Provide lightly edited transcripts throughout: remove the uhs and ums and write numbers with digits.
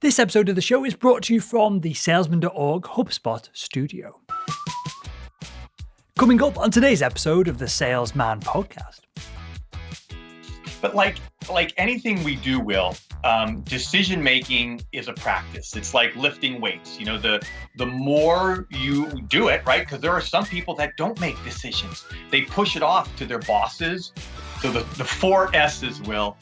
This episode of the show is brought to you from the Salesman.org HubSpot studio. Coming up on today's episode of the Salesman Podcast. But like anything we do, Will, decision making is a practice. It's like lifting weights. You know, the more you do it, right? Because there are some people that don't make decisions. They push it off to their bosses. So the 4 S's, Will.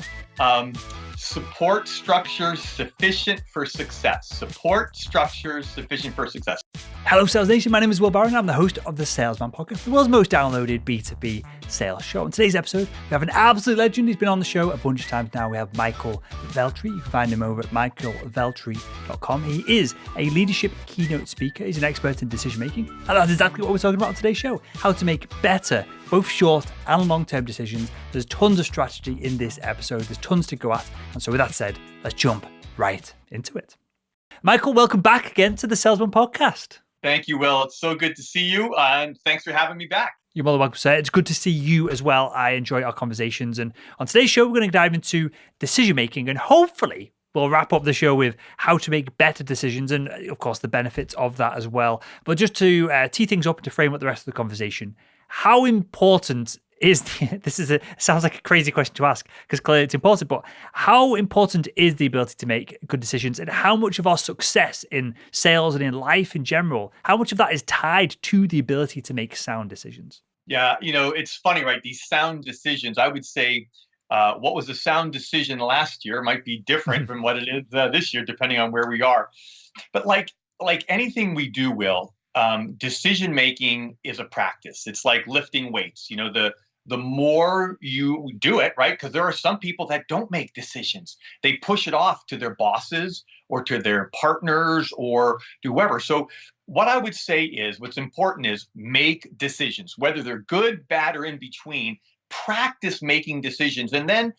Support structures sufficient for success. Support structures sufficient for success. Hello, Sales Nation. My name is Will Barron. I'm the host of the Salesman Podcast, the world's most downloaded B2B sales show. In today's episode, we have an absolute legend. He's been on the show a bunch of times now. We have Michael Veltri. You can find him over at michaelveltri.com. He is a leadership keynote speaker. He's an expert in decision making. And that's exactly what we're talking about on today's show. How to make better, both short and long-term decisions. There's tons of strategy in this episode. There's tons to go at. And so with that said, let's jump right into it. Michael, welcome back again to the Salesman Podcast. Thank you, Will. It's so good to see you, and thanks for having me back. You're more than welcome, sir. It's good to see you as well. I enjoy our conversations. And on today's show, we're going to dive into decision-making, and hopefully we'll wrap up the show with how to make better decisions and, of course, the benefits of that as well. But just to tee things up and to frame up the rest of the conversation, how important is sounds like a crazy question to ask because clearly it's important, but how important is the ability to make good decisions, and how much of our success in sales and in life in general, how much of that is tied to the ability to make sound decisions? Yeah, it's funny, right? These sound decisions, I would say what was a sound decision last year might be different from what it is this year, depending on where we are. But like anything we do, Will, decision making is a practice. It's like lifting weights. The more you do it, right? Because there are some people that don't make decisions. They push it off to their bosses or to their partners or to whoever. So what I would say is what's important is make decisions, whether they're good, bad, or in between. Practice making decisions. And then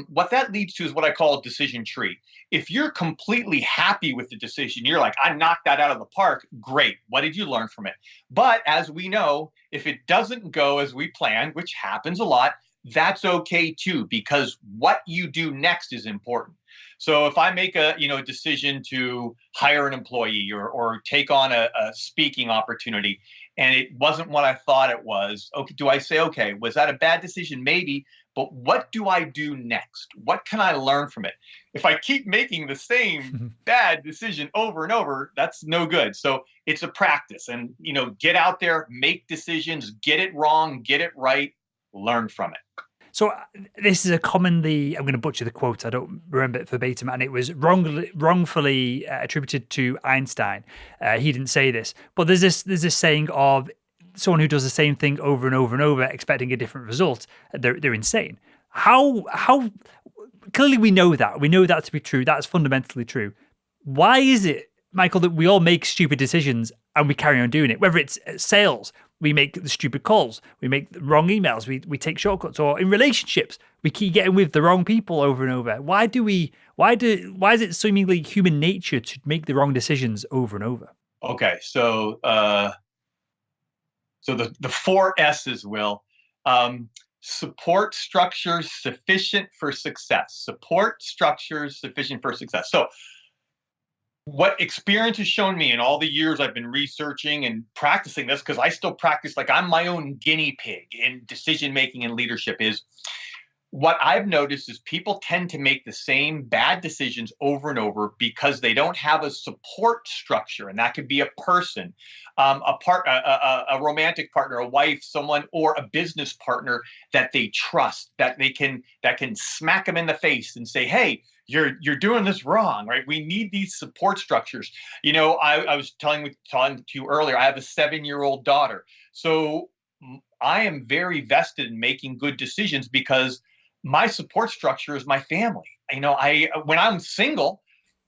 what that leads to is what I call a decision tree. If you're completely happy with the decision, you're like, I knocked that out of the park. Great. What did you learn from it? But as we know, if it doesn't go as we planned, which happens a lot, that's okay too, because what you do next is important. So if I make a decision to hire an employee or take on a speaking opportunity, and it wasn't what I thought it was, okay, do I say, okay, was that a bad decision? Maybe, but what do I do next? What can I learn from it? If I keep making the same bad decision over and over, that's no good. So it's a practice, and get out there, make decisions, get it wrong, get it right, learn from it. So this is a commonly, I'm going to butcher the quote, I don't remember it verbatim, and it was wrongfully attributed to Einstein. He didn't say this, but there's this saying of someone who does the same thing over and over and over, expecting a different result. They're insane. How clearly we know that to be true. That's fundamentally true. Why is it, Michael, that we all make stupid decisions and we carry on doing it? Whether it's sales, we make the stupid calls, we make the wrong emails, we take shortcuts, or in relationships, we keep getting with the wrong people over and over. Why is it seemingly human nature to make the wrong decisions over and over? Okay, so the 4 S's, Will. Support structures sufficient for success. Support structures sufficient for success. So what experience has shown me in all the years I've been researching and practicing this, because I still practice like I'm my own guinea pig in decision making and leadership, is what I've noticed is people tend to make the same bad decisions over and over because they don't have a support structure. And that could be a person, a romantic partner, a wife, someone, or a business partner that they trust, that can smack them in the face and say, hey, you're doing this wrong, right? We need these support structures. I was talking to you earlier, I have a 7-year-old daughter. So I am very vested in making good decisions because my support structure is my family. When I'm single,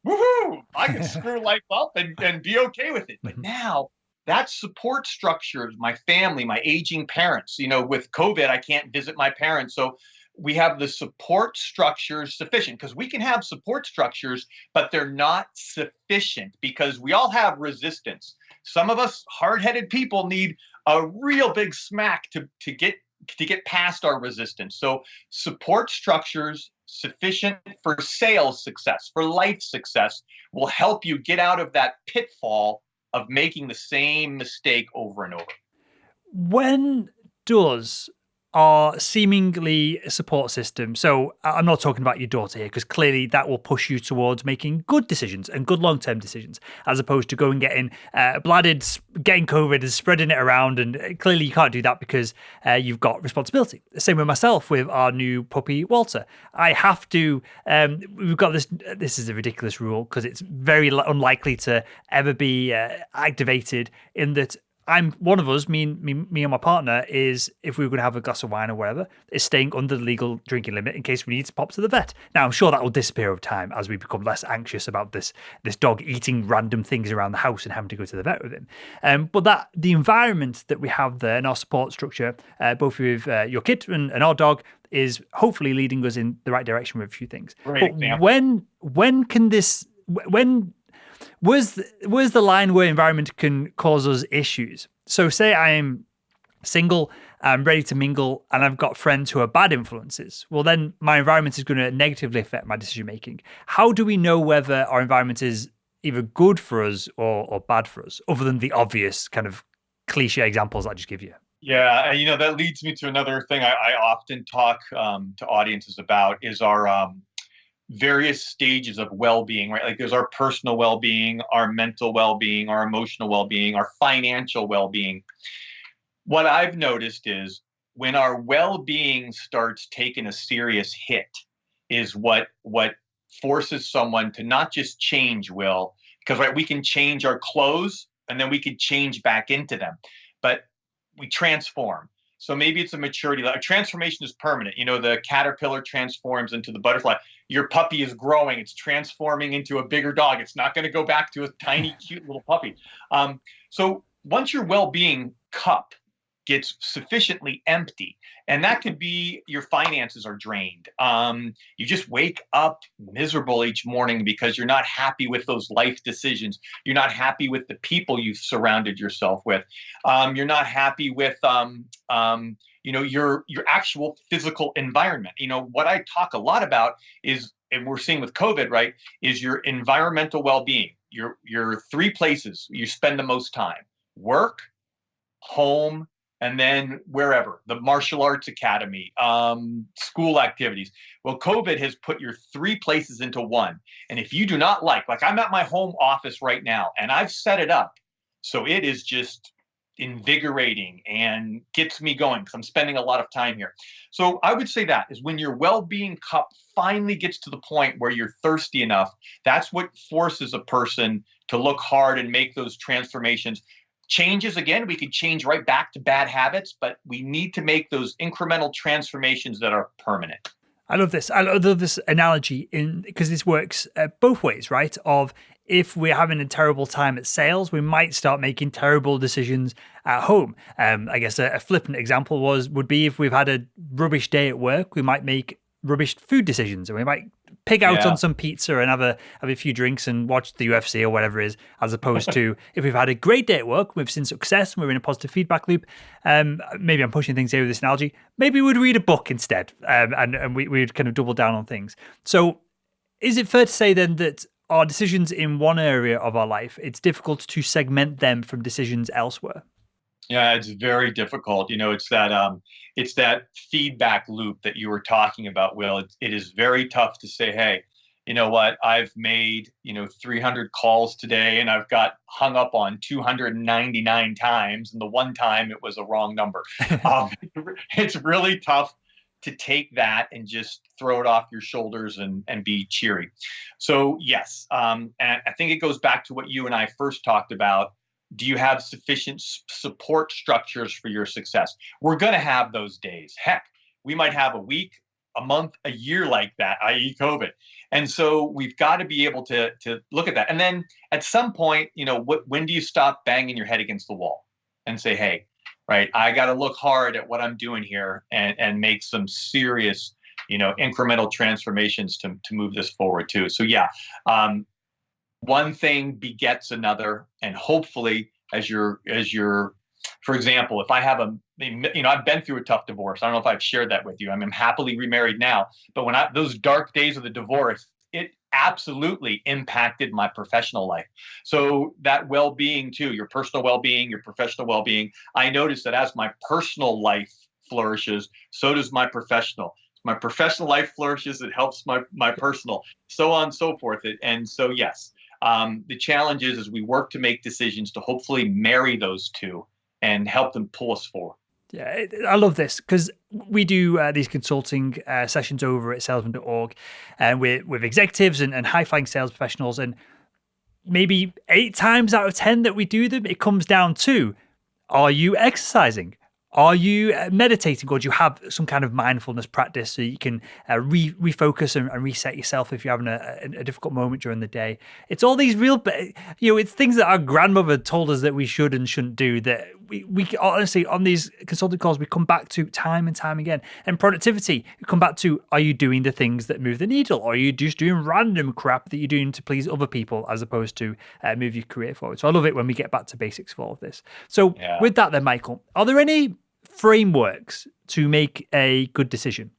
woohoo, I can screw life up and be okay with it. But now that support structure is my family, my aging parents. With COVID, I can't visit my parents. So we have the support structures sufficient, because we can have support structures, but they're not sufficient because we all have resistance. Some of us hard-headed people need a real big smack to get past our resistance. So support structures sufficient for sales success, for life success, will help you get out of that pitfall of making the same mistake over and over. When does our seemingly support system, so I'm not talking about your daughter here, because clearly that will push you towards making good decisions and good long-term decisions, as opposed to going getting bladdered, getting COVID and spreading it around. And clearly you can't do that because you've got responsibility. Same with myself with our new puppy, Walter. I have to, we've got this is a ridiculous rule because it's very unlikely to ever be activated, in that I'm one of us, me and my partner, is, if we were going to have a glass of wine or whatever, is staying under the legal drinking limit in case we need to pop to the vet. Now, I'm sure that will disappear over time as we become less anxious about this dog eating random things around the house and having to go to the vet with him. But that the environment that we have there and our support structure, both with your kid and our dog, is hopefully leading us in the right direction with a few things. Great but example. Where's the line where environment can cause us issues? So say I'm single, I'm ready to mingle, and I've got friends who are bad influences. Well, then my environment is going to negatively affect my decision making. How do we know whether our environment is either good for us or bad for us, other than the obvious kind of cliche examples I just give you? Yeah, and that leads me to another thing I often talk to audiences about is our various stages of well-being, right? Like there's our personal well-being, our mental well-being, our emotional well-being, our financial well-being. What I've noticed is when our well-being starts taking a serious hit is what forces someone to not just change, Will, because right, we can change our clothes and then we can change back into them, but we transform. So maybe it's a maturity. A transformation is permanent. The caterpillar transforms into the butterfly. Your puppy is growing. It's transforming into a bigger dog. It's not going to go back to a tiny, cute little puppy. So once your well-being cup gets sufficiently empty, and that could be your finances are drained. You just wake up miserable each morning because you're not happy with those life decisions. You're not happy with the people you've surrounded yourself with. You're not happy with your actual physical environment. What I talk a lot about is, and we're seeing with COVID, right, is your environmental well-being. Your three places you spend the most time: work, home, and then wherever, the martial arts academy, school activities. Well, COVID has put your three places into one. And if you do not like I'm at my home office right now and I've set it up so it is just invigorating and gets me going because I'm spending a lot of time here. So I would say that is when your well-being cup finally gets to the point where you're thirsty enough, that's what forces a person to look hard and make those transformations. Changes, again, we could change right back to bad habits, but we need to make those incremental transformations that are permanent. I love this. I love this analogy because this works both ways, right? Of if we're having a terrible time at sales, we might start making terrible decisions at home. I guess a flippant example would be if we've had a rubbish day at work, we might make rubbish food decisions, and we might pig out on some pizza and have a few drinks and watch the UFC or whatever it is, as opposed to if we've had a great day at work, we've seen success and we're in a positive feedback loop. Maybe I'm pushing things here with this analogy. Maybe we'd read a book instead, and we'd kind of double down on things. So is it fair to say then that our decisions in one area of our life, it's difficult to segment them from decisions elsewhere? Yeah, it's very difficult. It's that feedback loop that you were talking about, Will. It is very tough to say, hey, you know what? I've made 300 calls today, and I've got hung up on 299 times, and the one time it was a wrong number. It's really tough to take that and just throw it off your shoulders and be cheery. So yes, and I think it goes back to what you and I first talked about. Do you have sufficient support structures for your success? We're going to have those days. Heck, we might have a week, a month, a year like that, i.e. COVID. And so we've got to be able to look at that. And then at some point, when do you stop banging your head against the wall and say, hey, right, I got to look hard at what I'm doing here and make some serious, incremental transformations to move this forward too. So yeah, one thing begets another, and hopefully, as you're, for example, if I have I've been through a tough divorce. I don't know if I've shared that with you. I'm happily remarried now, but those dark days of the divorce, it absolutely impacted my professional life. So that well-being too, your personal well-being, your professional well-being, I noticed that as my personal life flourishes, so does my professional. My professional life flourishes, it helps my personal, so on and so forth. And so, yes, the challenge is as we work to make decisions to hopefully marry those two and help them pull us forward. Yeah, I love this because we do these consulting sessions over at salesman.org and with executives and high-flying sales professionals. And maybe 8 times out of 10 that we do them, it comes down to, are you exercising? Are you meditating, or do you have some kind of mindfulness practice so you can refocus and reset yourself if you're having a difficult moment during the day? It's all these real, it's things that our grandmother told us that we should and shouldn't do that we honestly, on these consulting calls, we come back to time and time again. And productivity, we come back to, are you doing the things that move the needle? Or are you just doing random crap that you're doing to please other people as opposed to move your career forward? So I love it when we get back to basics for all of this. So with that then, Michael, are there any frameworks to make a good decision?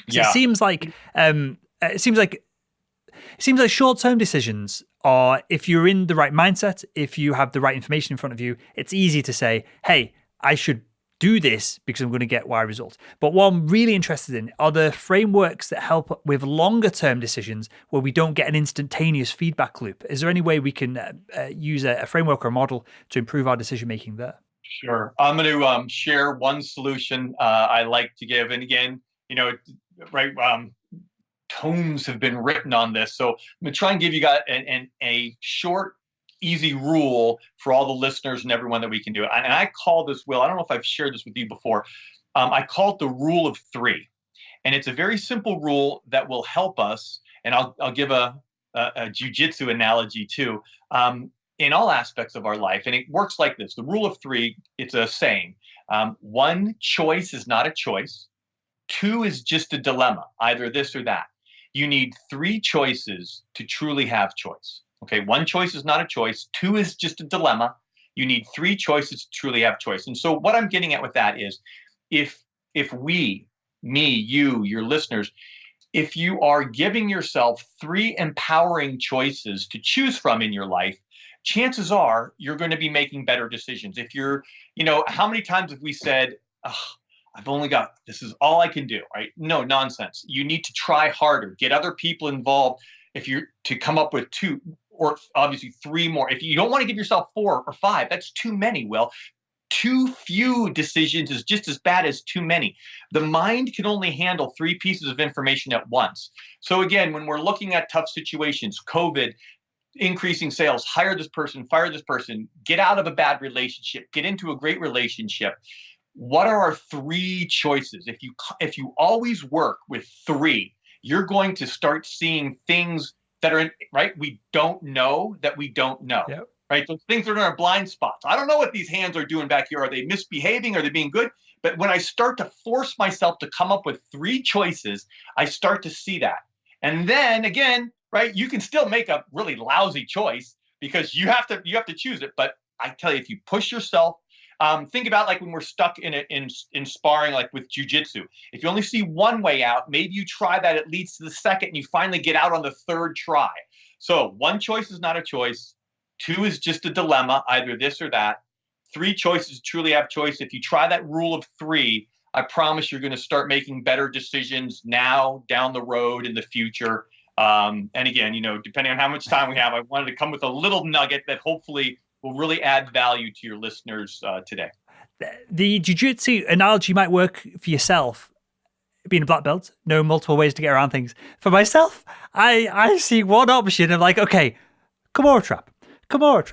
It seems like short-term decisions are, if you're in the right mindset, if you have the right information in front of you, it's easy to say, hey, I should do this because I'm going to get Y result. But what I'm really interested in are the frameworks that help with longer-term decisions where we don't get an instantaneous feedback loop. Is there any way we can use a framework or a model to improve our decision-making there? Sure. I'm going to share one solution I like to give. And again, tomes have been written on this. So I'm going to try and give you guys a short, easy rule for all the listeners and everyone that we can do it. And I call this, Will, I don't know if I've shared this with you before. I call it the rule of 3. And it's a very simple rule that will help us. And I'll give a jujitsu analogy too. In all aspects of our life. And it works like this. The rule of 3, it's a saying. 1 choice is not a choice. 2 is just a dilemma, either this or that. You need 3 choices to truly have choice. Okay, 1 choice is not a choice. 2 is just a dilemma. You need 3 choices to truly have choice. And so what I'm getting at with that is if we, me, you, your listeners, if you are giving yourself 3 empowering choices to choose from in your life, chances are you're going to be making better decisions. If you're, how many times have we said, I've only got, this is all I can do, right? No, nonsense. You need to try harder, get other people involved if you're to come up with 2 or obviously 3 more. If you don't want to give yourself 4 or 5, that's too many, Will. Too few decisions is just as bad as too many. The mind can only handle 3 pieces of information at once. So again, when we're looking at tough situations, COVID, increasing sales, hire this person, fire this person, get out of a bad relationship, get into a great relationship. What are our 3 choices? If you always work with 3, you're going to start seeing things that are right. We don't know that we don't know. Yep. Right. Those things are in our blind spots. I don't know what these hands are doing back here. Are they misbehaving? Are they being good? But when I start to force myself to come up with 3 choices, I start to see that. And then again, right, you can still make a really lousy choice because you have to choose it. But I tell you, if you push yourself, think about like when we're stuck in sparring, like with jujitsu. If you only see one way out, maybe you try that, it leads to the second, and you finally get out on the 3rd try. So 1 choice is not a choice. 2 is just a dilemma, either this or that. 3 choices truly have choice. If you try that rule of 3, I promise you're going to start making better decisions now, down the road, in the future. And again, depending on how much time we have, I wanted to come with a little nugget that hopefully will really add value to your listeners today. The jiu-jitsu analogy might work for yourself, being a black belt, know multiple ways to get around things. For myself, I see one option of like, okay, Kimura trap. Come on.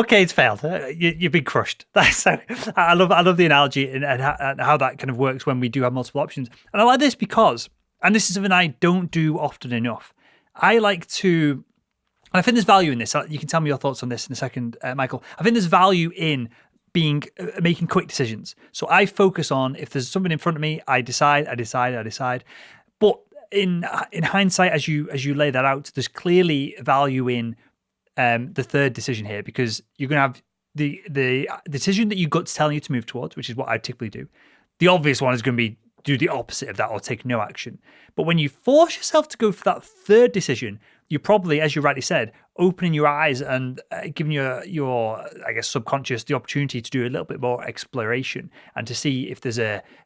Okay, it's failed. You've been crushed. I love the analogy and how that kind of works when we do have multiple options. And I like this because, and this is something I don't do often enough, I like to, and I think there's value in this. You can tell me your thoughts on this in a second, Michael. I think there's value in making quick decisions. So I focus on, if there's something in front of me, I decide. But in hindsight, as you lay that out, there's clearly value in the 3rd decision here, because you're going to have the decision that your gut's telling you to move towards, which is what I typically do. The obvious one is going to be do the opposite of that or take no action. But when you force yourself to go for that third decision, you're probably, as you rightly said, opening your eyes and giving your I guess subconscious the opportunity to do a little bit more exploration and to see if there's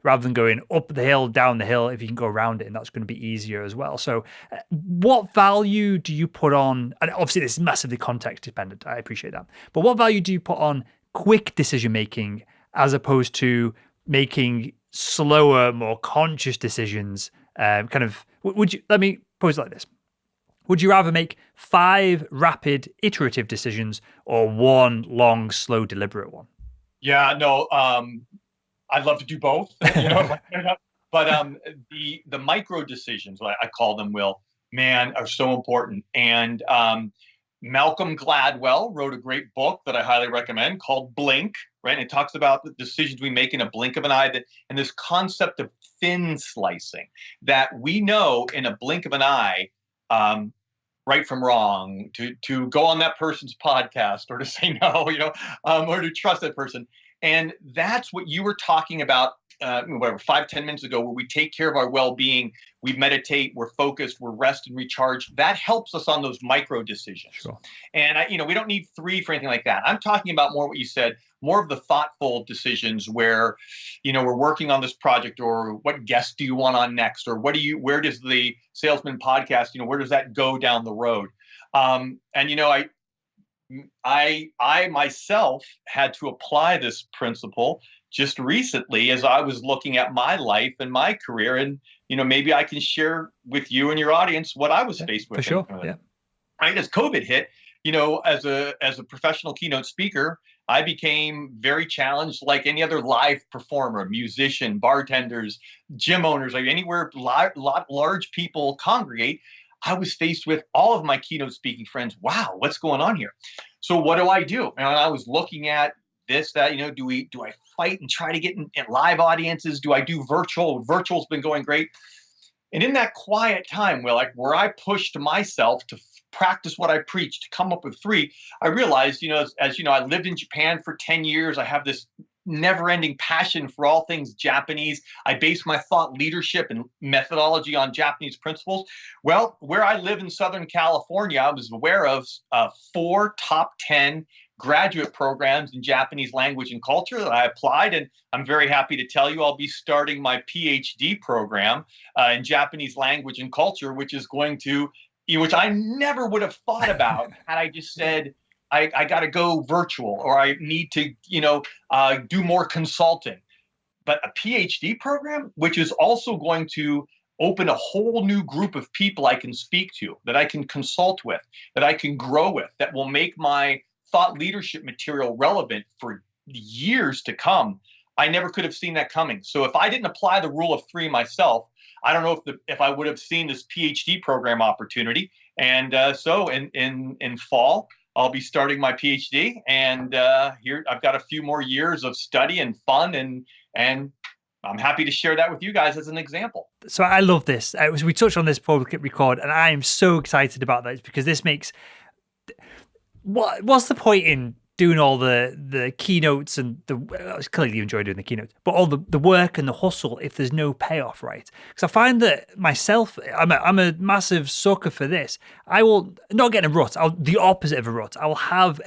rather than going up the hill, down the hill, if you can go around it, and that's going to be easier as well. So what value do you put on, and obviously this is massively context dependent, I appreciate that, but what value do you put on quick decision making as opposed to making slower, more conscious decisions? Let me pose it like this. Would you rather make 5 rapid iterative decisions or 1 long, slow, deliberate one? Yeah, no, I'd love to do both, but the micro decisions, I call them, Will, man, are so important. And Malcolm Gladwell wrote a great book that I highly recommend called Blink, right? And it talks about the decisions we make in a blink of an eye, and this concept of thin slicing, that we know in a blink of an eye, right from wrong, to go on that person's podcast or to say no, or to trust that person. And that's what you were talking about, 5-10 minutes ago, where we take care of our well-being, we meditate, we're focused, we're rest and recharge. That helps us on those micro decisions. Sure. And we don't need 3 for anything like that. I'm talking about more what you said, more of the thoughtful decisions where, we're working on this project, or what guest do you want on next, or where does the Salesman Podcast, where does that go down the road? I myself had to apply this principle just recently as I was looking at my life and my career, and maybe I can share with you and your audience what I was faced with. For sure, yeah. Right as COVID hit, as a professional keynote speaker, I became very challenged, like any other live performer, musician, bartenders, gym owners, like anywhere large people congregate. I was faced with all of my keynote speaking friends. Wow, what's going on here? So what do I do? And I was looking at this, that, do I fight and try to get in live audiences? Do I do virtual? Virtual's been going great. And in that quiet time, where I pushed myself to practice what I preach, to come up with 3, I realized, as you know, I lived in Japan for 10 years. I have this never-ending passion for all things Japanese. I base my thought leadership and methodology on Japanese principles. Well, where I live in Southern California, I was aware of 4 top 10 graduate programs in Japanese language and culture that I applied, and I'm very happy to tell you I'll be starting my PhD program in Japanese language and culture, which is going to, which I never would have thought about had I just said, I got to go virtual, or I need to, do more consulting. But a PhD program, which is also going to open a whole new group of people I can speak to, that I can consult with, that I can grow with, that will make my thought leadership material relevant for years to come. I never could have seen that coming. So if I didn't apply the rule of 3 myself, I don't know if I would have seen this PhD program opportunity. And so in fall, I'll be starting my PhD, and here I've got a few more years of study and fun, and I'm happy to share that with you guys as an example. So I love this. We touched on this before we record, and I am so excited about this because this makes what's the point in doing all the keynotes and clearly you enjoy doing the keynotes, but all the work and the hustle if there's no payoff, right? Because I find that myself, I'm a massive sucker for this. I will not get in a rut. The opposite of a rut. I will have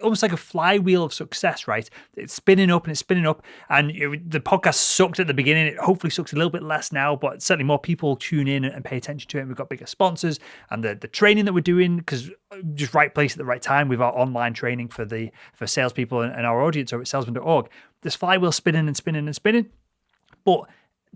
almost like a flywheel of success, right? It's spinning up and it's spinning up. And the podcast sucked at the beginning. It hopefully sucks a little bit less now, but certainly more people tune in and pay attention to it. And we've got bigger sponsors, and the training that we're doing, because just right place at the right time with our online training for salespeople and our audience over at salesman.org. This flywheel spinning and spinning and spinning. But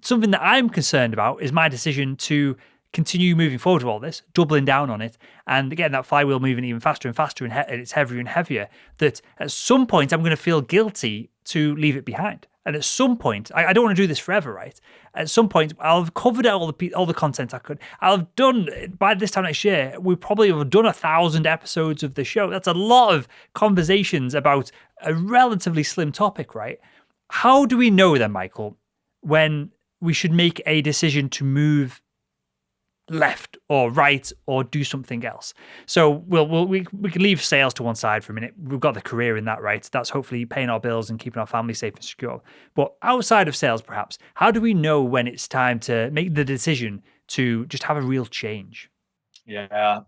something that I'm concerned about is my decision to continue moving forward with all this, doubling down on it, and getting that flywheel moving even faster and faster, and it's heavier and heavier, that at some point I'm going to feel guilty to leave it behind. And at some point, I don't want to do this forever, right? At some point, I'll have covered all the content I could. I'll have done, by this time next year, we probably have done 1,000 episodes of the show. That's a lot of conversations about a relatively slim topic, right? How do we know then, Michael, when we should make a decision to move left or right or do something else. So we can leave sales to one side for a minute. We've got the career in that, right? That's hopefully paying our bills and keeping our family safe and secure. But outside of sales, perhaps, how do we know when it's time to make the decision to just have a real change? Yeah,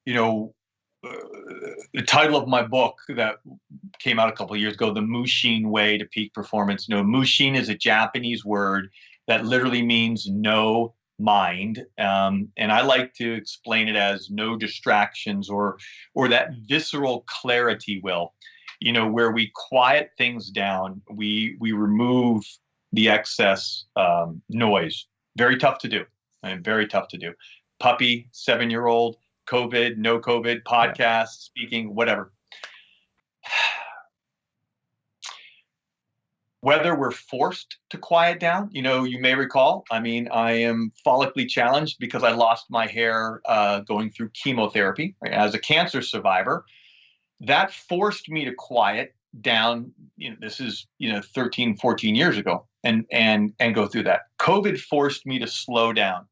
you know, the title of my book that came out a couple of years ago, The Mushin Way to Peak Performance. Mushin is a Japanese word that literally means no mind. And I like to explain it as no distractions, or that visceral clarity, where we quiet things down, we remove the excess noise. Very tough to do. And very tough to do. Puppy, 7-year-old, COVID, no COVID, podcast, speaking, whatever. Whether we're forced to quiet down, you may recall, I am follically challenged because I lost my hair going through chemotherapy, right? As a cancer survivor. That forced me to quiet down. This is 13, 14 years ago, and go through that. COVID forced me to slow down.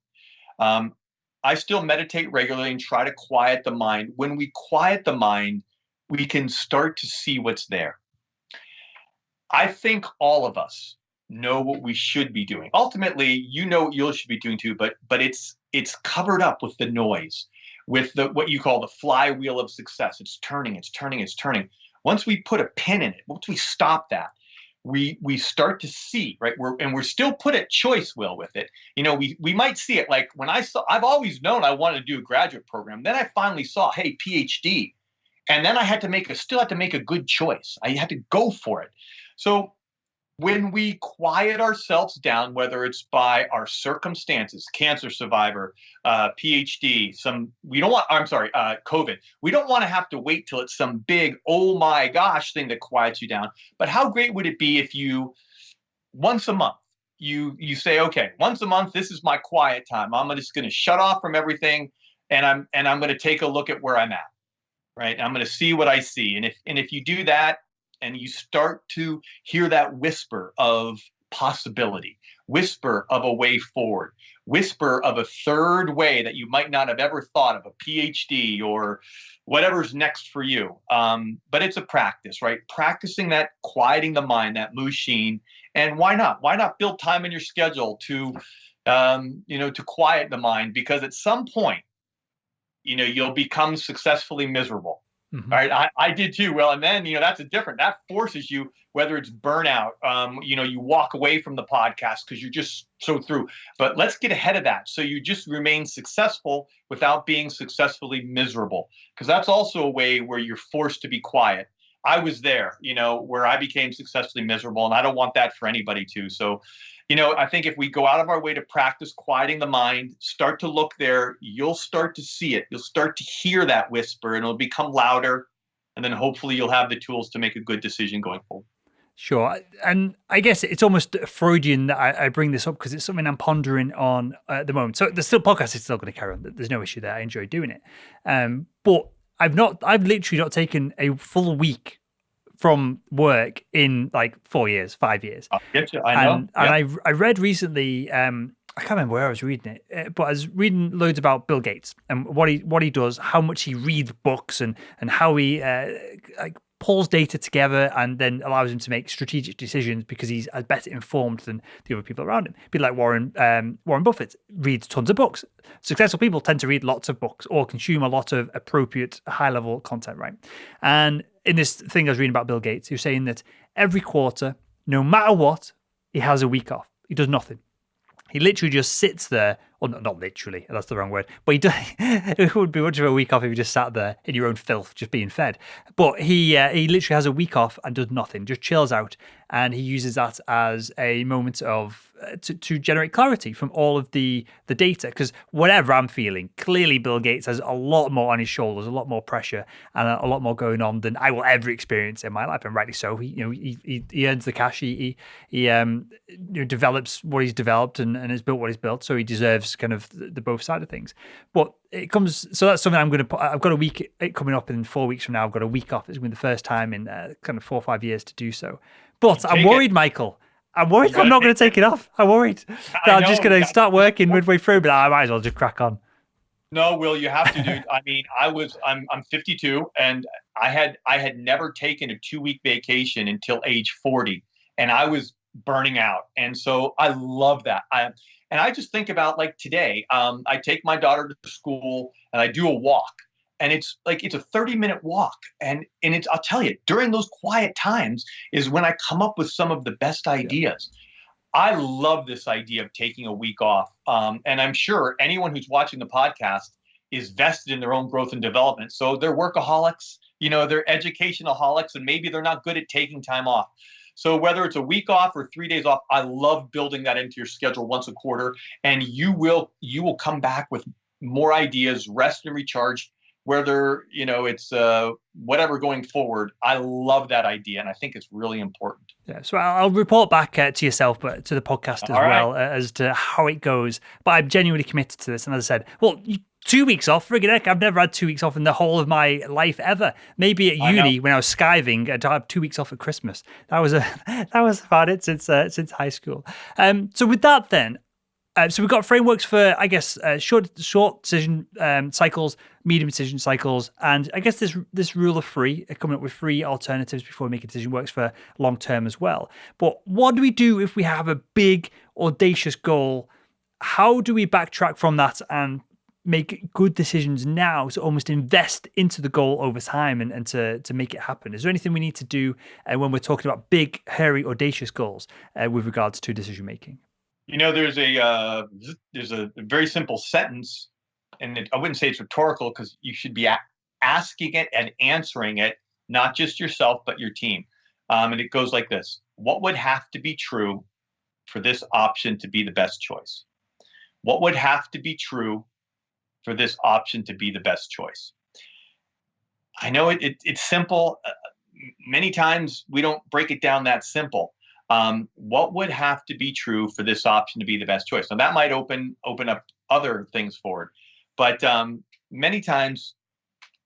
I still meditate regularly and try to quiet the mind. When we quiet the mind, we can start to see what's there. I think all of us know what we should be doing. Ultimately, what you should be doing too, but it's covered up with the noise, with what you call the flywheel of success. It's turning, it's turning, it's turning. Once we put a pin in it, once we stop that, we start to see, right? We're still put at choice, Will, with it. We might see it like when I've always known I wanted to do a graduate program. Then I finally saw, hey, PhD. And then I still had to make a good choice. I had to go for it. So when we quiet ourselves down, whether it's by our circumstances, cancer survivor, PhD, COVID, we don't want to have to wait till it's some big, oh my gosh thing that quiets you down. But how great would it be if you, once a month, you say, okay, once a month, this is my quiet time. I'm just going to shut off from everything, and I'm going to take a look at where I'm at, right? I'm going to see what I see. And if you do that, and you start to hear that whisper of possibility, whisper of a way forward, whisper of a third way that you might not have ever thought of, a PhD or whatever's next for you. But it's a practice, right? Practicing that, quieting the mind, that mushin. And why not? Why not build time in your schedule to quiet the mind? Because at some point, you'll become successfully miserable. Mm-hmm. Right. I did too. Well, and then, that forces you, whether it's burnout, you walk away from the podcast because you're just so through. But let's get ahead of that. So you just remain successful without being successfully miserable, because that's also a way where you're forced to be quiet. I was there, where I became successfully miserable, and I don't want that for anybody too. So, I think if we go out of our way to practice quieting the mind, start to look there, you'll start to see it. You'll start to hear that whisper, and it'll become louder. And then hopefully you'll have the tools to make a good decision going forward. Sure. And I guess it's almost Freudian that I bring this up because it's something I'm pondering on at the moment. So the podcast is still going to carry on. There's no issue there. I enjoy doing it. But I've literally not taken a full week from work in like 4 years, 5 years. I get you. I know. And I read recently, I can't remember where I was reading it, but I was reading loads about Bill Gates and what he does, how much he reads books, and how he pulls data together and then allows him to make strategic decisions because he's better informed than the other people around him. People like Warren Buffett reads tons of books. Successful people tend to read lots of books or consume a lot of appropriate high-level content, right? And in this thing I was reading about Bill Gates, he was saying that every quarter, no matter what, he has a week off. He does nothing. He literally just sits there, well, not literally, that's the wrong word, but it would be much of a week off if you just sat there in your own filth, just being fed. But he literally has a week off and does nothing, just chills out, and he uses that as a moment of to generate clarity from all of the data. Because whatever I'm feeling, clearly Bill Gates has a lot more on his shoulders, a lot more pressure, and a lot more going on than I will ever experience in my life, and rightly so. He earns the cash, he develops what he's developed and has built what he's built, so he deserves kind of the both side of things. But so that's something I'm going to put. I've got a week coming up in 4 weeks from now. I've got a week off. It's going to be the first time in kind of 4 or 5 years to do so. But I'm worried, Michael. I'm worried I'm not going to take it off. I'm worried that I'm just going to start working midway through, but I might as well just crack on. No, Will, you have to do. I mean, I'm 52, and I had never taken a 2-week vacation until age 40, and I was burning out, and so I love that. I just think about like today. I take my daughter to school, and I do a walk, and it's a 30-minute walk, and it's, I'll tell you, during those quiet times is when I come up with some of the best ideas. I love this idea of taking a week off. And I'm sure anyone who's watching the podcast is vested in their own growth and development. So they're workaholics, they're educationaholics, and maybe they're not good at taking time off. So whether it's a week off or 3 days off, I love building that into your schedule once a quarter. And you will come back with more ideas, rest and recharge, whether, it's whatever going forward. I love that idea, and I think it's really important. Yeah, so I'll report back to yourself, but to the podcast as well, as to how it goes. But I'm genuinely committed to this. And as I said, 2 weeks off, friggin' heck, I've never had 2 weeks off in the whole of my life ever. Maybe at uni when I was skiving, I'd have 2 weeks off at Christmas. That was about it since high school. So with that then, so we've got frameworks for, I guess, short decision cycles, medium decision cycles, and I guess this rule of 3, coming up with 3 alternatives before we make a decision, works for long term as well. But what do we do if we have a big, audacious goal? How do we backtrack from that and make good decisions now to almost invest into the goal over time and to make it happen? Is there anything we need to do when we're talking about big, hairy, audacious goals with regards to decision making? There's a very simple sentence, and I wouldn't say it's rhetorical because you should be asking it and answering it, not just yourself, but your team. And it goes like this: what would have to be true for this option to be the best choice? What would have to be true for this option to be the best choice? I know it's simple. Many times we don't break it down that simple. What would have to be true for this option to be the best choice? Now that might open up other things forward, but many times,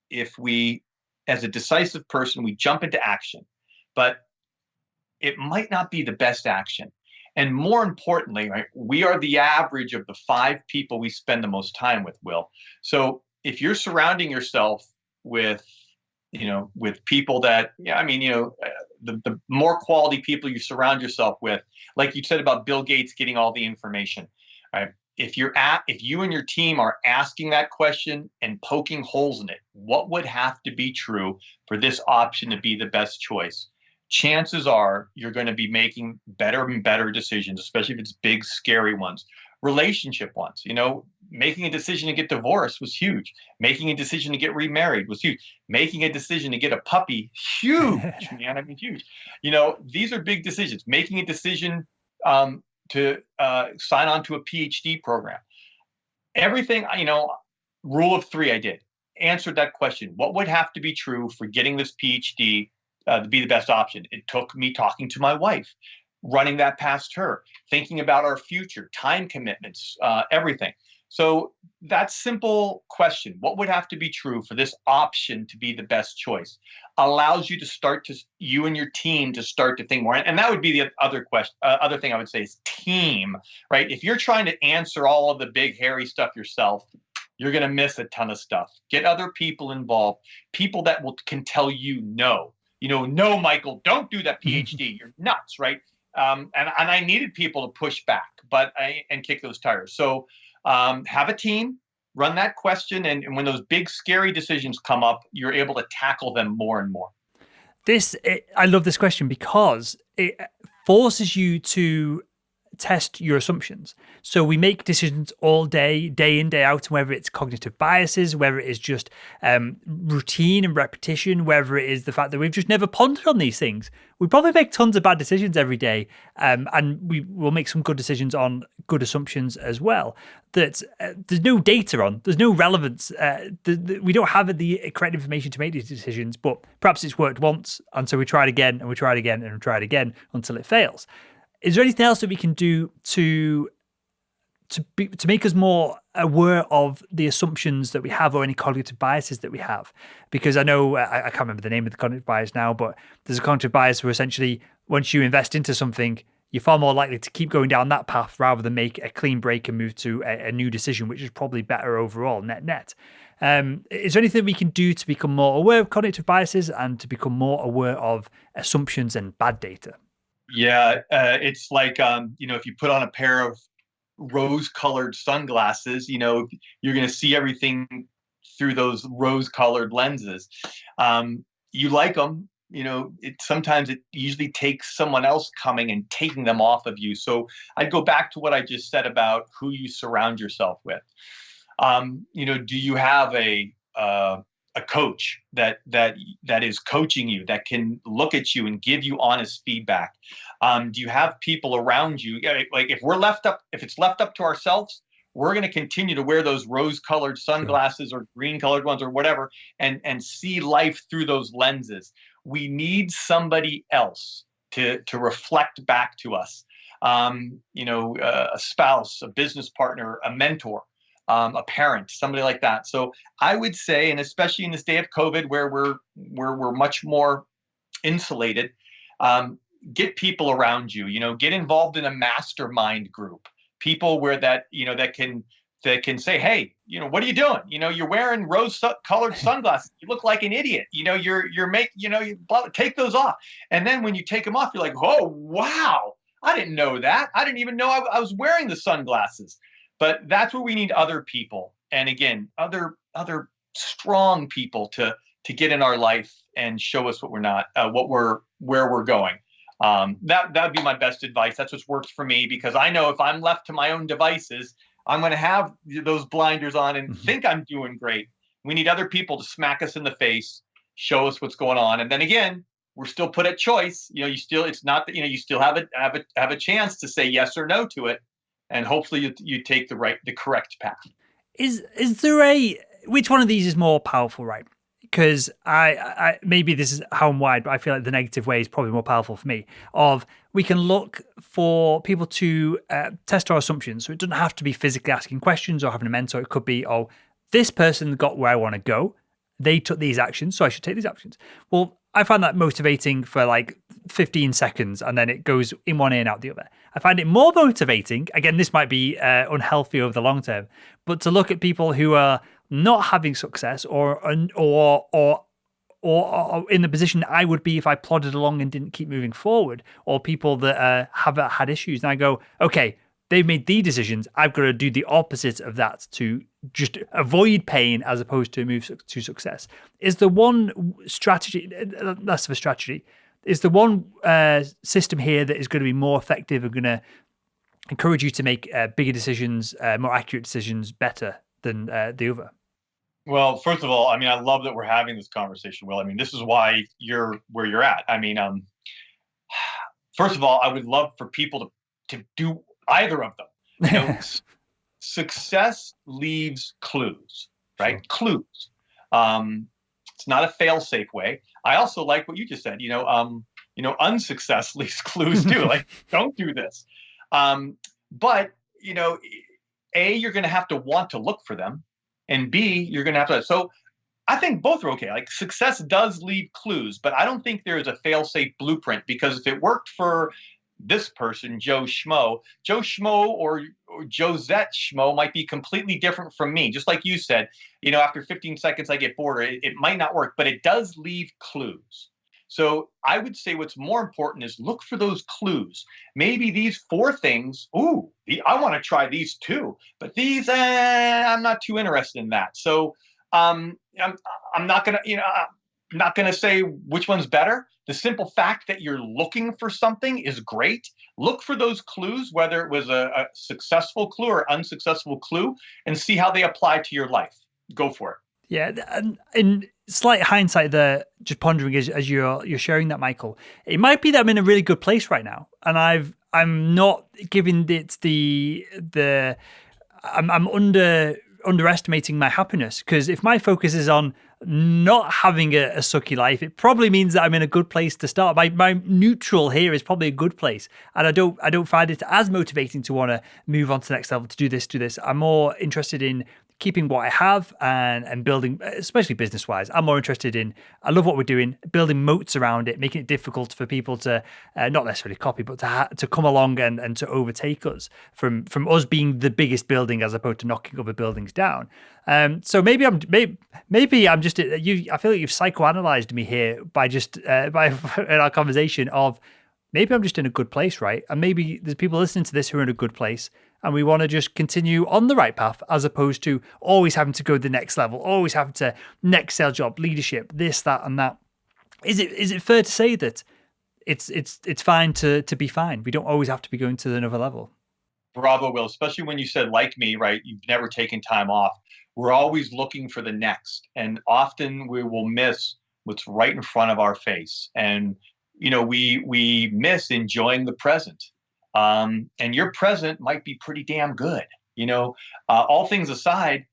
if we, as a decisive person, we jump into action, but it might not be the best action. And more importantly, right, we are the average of the 5 people we spend the most time with, Will. So if you're surrounding yourself with people that, the more quality people you surround yourself with, like you said about Bill Gates getting all the information, right? If you and your team are asking that question and poking holes in it, what would have to be true for this option to be the best choice? Chances are you're going to be making better and better decisions, especially if it's big, scary ones. Relationship ones, making a decision to get divorced was huge. Making a decision to get remarried was huge. Making a decision to get a puppy, huge, man. I mean, huge. These are big decisions. Making a decision to sign on to a PhD program. Everything, rule of 3 I did. Answered that question. What would have to be true for getting this PhD to be the best option? It took me talking to my wife, running that past her, thinking about our future, time commitments, everything. So that simple question, what would have to be true for this option to be the best choice, allows you to you and your team to start to think more. And that would be the other question. Other thing I would say is team, right? If you're trying to answer all of the big, hairy stuff yourself, you're going to miss a ton of stuff. Get other people involved, people that can tell you no. No, Michael, don't do that PhD. You're nuts, right? And I needed people to push back, and kick those tires. So have a team, run that question, and when those big, scary decisions come up, you're able to tackle them more and more. I love this question because it forces you to test your assumptions. So we make decisions all day, day in, day out, whether it's cognitive biases, whether it is just routine and repetition, whether it is the fact that we've just never pondered on these things. We probably make tons of bad decisions every day, and we will make some good decisions on good assumptions as well. That there's no data on, there's no relevance. We don't have the correct information to make these decisions, but perhaps it's worked once, and so we try it again, and we try it again, and we try it again until it fails. Is there anything else that we can do to make us more aware of the assumptions that we have or any cognitive biases that we have? Because I know, I can't remember the name of the cognitive bias now, but there's a cognitive bias where essentially once you invest into something, you're far more likely to keep going down that path rather than make a clean break and move to a new decision, which is probably better overall, net. Is there anything we can do to become more aware of cognitive biases and to become more aware of assumptions and bad data? Yeah, it's like, if you put on a pair of rose-colored sunglasses, you're going to see everything through those rose-colored lenses. You like them, sometimes it usually takes someone else coming and taking them off of you. So I'd go back to what I just said about who you surround yourself with. Do you have a coach that is coaching you, that can look at you and give you honest feedback? Do you have people around you? Like if it's left up to ourselves, we're going to continue to wear those rose-colored sunglasses or green-colored ones or whatever, and see life through those lenses. We need somebody else to reflect back to us. A spouse, a business partner, a mentor, a parent, somebody like that. So I would say, and especially in this day of COVID, where we're much more insulated, get people around you. Get involved in a mastermind group. People that can say, hey, what are you doing? You're wearing rose-colored sunglasses. You look like an idiot. Take those off. And then when you take them off, you're like, oh wow, I didn't know that. I didn't even know I was wearing the sunglasses. But that's where we need other people, and again, other strong people to get in our life and show us where we're going. That would be my best advice. That's what's worked for me, because I know if I'm left to my own devices, I'm going to have those blinders on and think I'm doing great. We need other people to smack us in the face, show us what's going on, and then again, we're still put at choice. It's not that you still have a chance to say yes or no to it. And hopefully you take the correct path. Is there which one of these is more powerful, right? Because I maybe this is how I'm wired, but I feel like the negative way is probably more powerful for me. We can look for people to test our assumptions. So it doesn't have to be physically asking questions or having a mentor. It could be, this person got where I want to go. They took these actions, so I should take these actions. Well, I find that motivating for like 15 seconds, and then it goes in one ear and out the other. I find it more motivating, again, this might be unhealthy over the long term, but to look at people who are not having success or in the position I would be if I plodded along and didn't keep moving forward, or people that have had issues. And I go, okay, they've made these decisions. I've got to do the opposite of that to just avoid pain as opposed to move to success. Is the one strategy, less of a strategy, is the one system here that is going to be more effective and going to encourage you to make bigger decisions, more accurate decisions better than the other? Well, first of all, I love that we're having this conversation, Will. This is why you're where you're at. First of all, I would love for people to do either of them. Success leaves clues, right? Sure. Clues. It's not a fail-safe way. I also like what you just said. Unsuccess leaves clues too. Like, don't do this. But you're going to have to want to look for them, and B, you're going to have to. So, I think both are okay. Like, success does leave clues, but I don't think there is a fail-safe blueprint, because if it worked for this person, Joe Schmo or Josette Schmo might be completely different from me. Just like you said, after 15 seconds, I get bored. It might not work, but it does leave clues. So I would say what's more important is look for those clues. Maybe these 4 things, I want to try these too, but these, I'm not too interested in that. So I'm not going to say which one's better. The simple fact that you're looking for something is great. Look for those clues, whether it was a successful clue or unsuccessful clue, and see how they apply to your life. Go for it. Yeah, and in slight hindsight there, just pondering as you're sharing that, Michael, it might be that I'm in a really good place right now, and I'm not giving it I'm underestimating my happiness, because if my focus is on not having a sucky life, it probably means that I'm in a good place to start. My neutral here is probably a good place, and I don't find it as motivating to want to move on to the next level, to do this. I'm more interested in keeping what I have and building, especially business wise. I'm more interested in, I love what we're doing, building moats around it, making it difficult for people to not necessarily copy, but to come along and to overtake us from us being the biggest building as opposed to knocking other buildings down. So maybe I'm just you. I feel like you've psychoanalyzed me here by just by in our conversation of maybe I'm just in a good place, right? And maybe there's people listening to this who are in a good place, and we want to just continue on the right path as opposed to always having to go to the next level, always having to next sales job, leadership, this, that, and that. Is it fair to say that it's fine to be fine? We don't always have to be going to another level. Bravo, Will, especially when you said, like me, right? You've never taken time off. We're always looking for the next. And often we will miss what's right in front of our face. And, we miss enjoying the present. And your present might be pretty damn good. All things aside,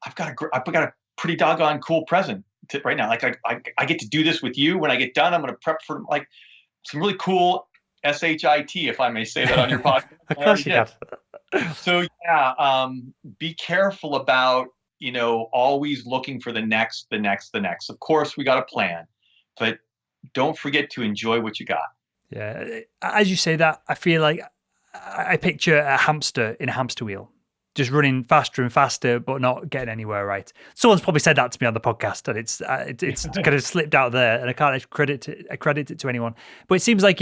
I've got a pretty doggone cool present right now. Like I get to do this with you. When I get done, I'm going to prep for like some really cool SHIT, if I may say that on your podcast. Of course you can. So be careful about, always looking for the next. Of course, we got a plan, but don't forget to enjoy what you got. Yeah. As you say that, I feel like I picture a hamster in a hamster wheel, just running faster and faster, but not getting anywhere, right? Someone's probably said that to me on the podcast, and it's kind of slipped out there, and I can't credit it to anyone. But it seems like,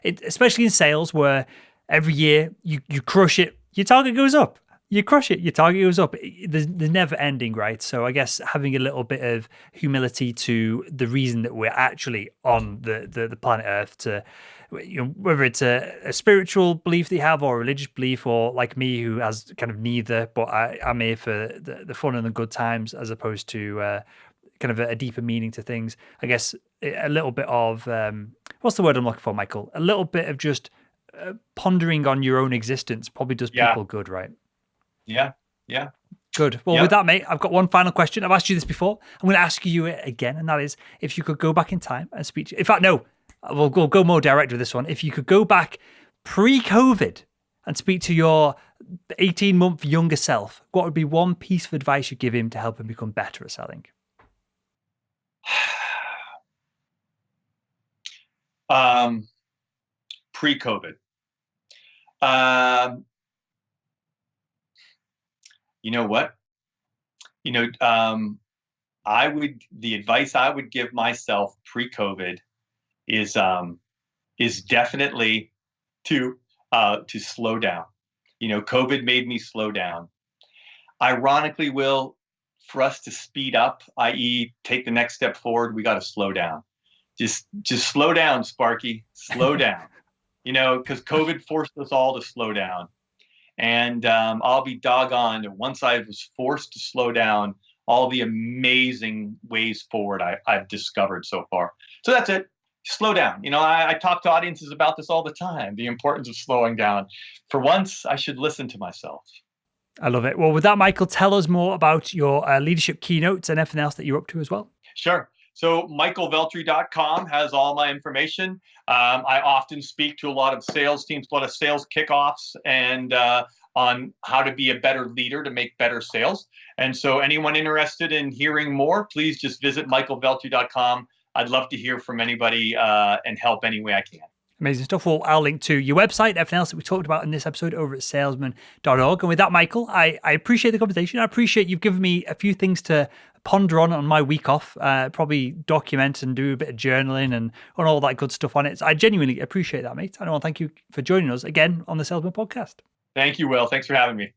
especially in sales, where every year you crush it, your target goes up. You crush it, your target goes up. There's never ending, right? So I guess having a little bit of humility to the reason that we're actually on the planet Earth, to whether it's a spiritual belief that you have or a religious belief, or like me who has kind of neither, but I'm here for the fun and the good times as opposed to kind of a deeper meaning to things. I guess a little bit of what's the word I'm looking for, Michael? A little bit of just pondering on your own existence probably does people good, right? Yeah. Good. Well, with that, mate, I've got one final question. I've asked you this before. I'm going to ask you it again, and that is, if you could go back in time and speak. In fact, no, we'll go more direct with this one. If you could go back pre-COVID and speak to your 18-month younger self, what would be one piece of advice you'd give him to help him become better at selling? Pre-COVID. You know what? The advice I would give myself pre-COVID is definitely to slow down. COVID made me slow down. Ironically, Will, for us to speed up, i.e., take the next step forward, we got to slow down. Just slow down, Sparky. Slow down. Because COVID forced us all to slow down. And I'll be doggone once I was forced to slow down, all the amazing ways forward I've discovered so far. So that's it. Slow down. I talk to audiences about this all the time, the importance of slowing down. For once, I should listen to myself. I love it. Well, with that, Michael, tell us more about your leadership keynotes and everything else that you're up to as well. Sure. So michaelveltri.com has all my information. I often speak to a lot of sales teams, a lot of sales kickoffs, and on how to be a better leader to make better sales. And so anyone interested in hearing more, please just visit michaelveltri.com. I'd love to hear from anybody and help any way I can. Amazing stuff. Well, I'll link to your website, everything else that we talked about in this episode over at salesman.org. And with that, Michael, I appreciate the conversation. I appreciate you've given me a few things to ponder on my week off, probably document and do a bit of journaling and all that good stuff on it. So I genuinely appreciate that, mate. I want to thank you for joining us again on the Salesman Podcast. Thank you, Will. Thanks for having me.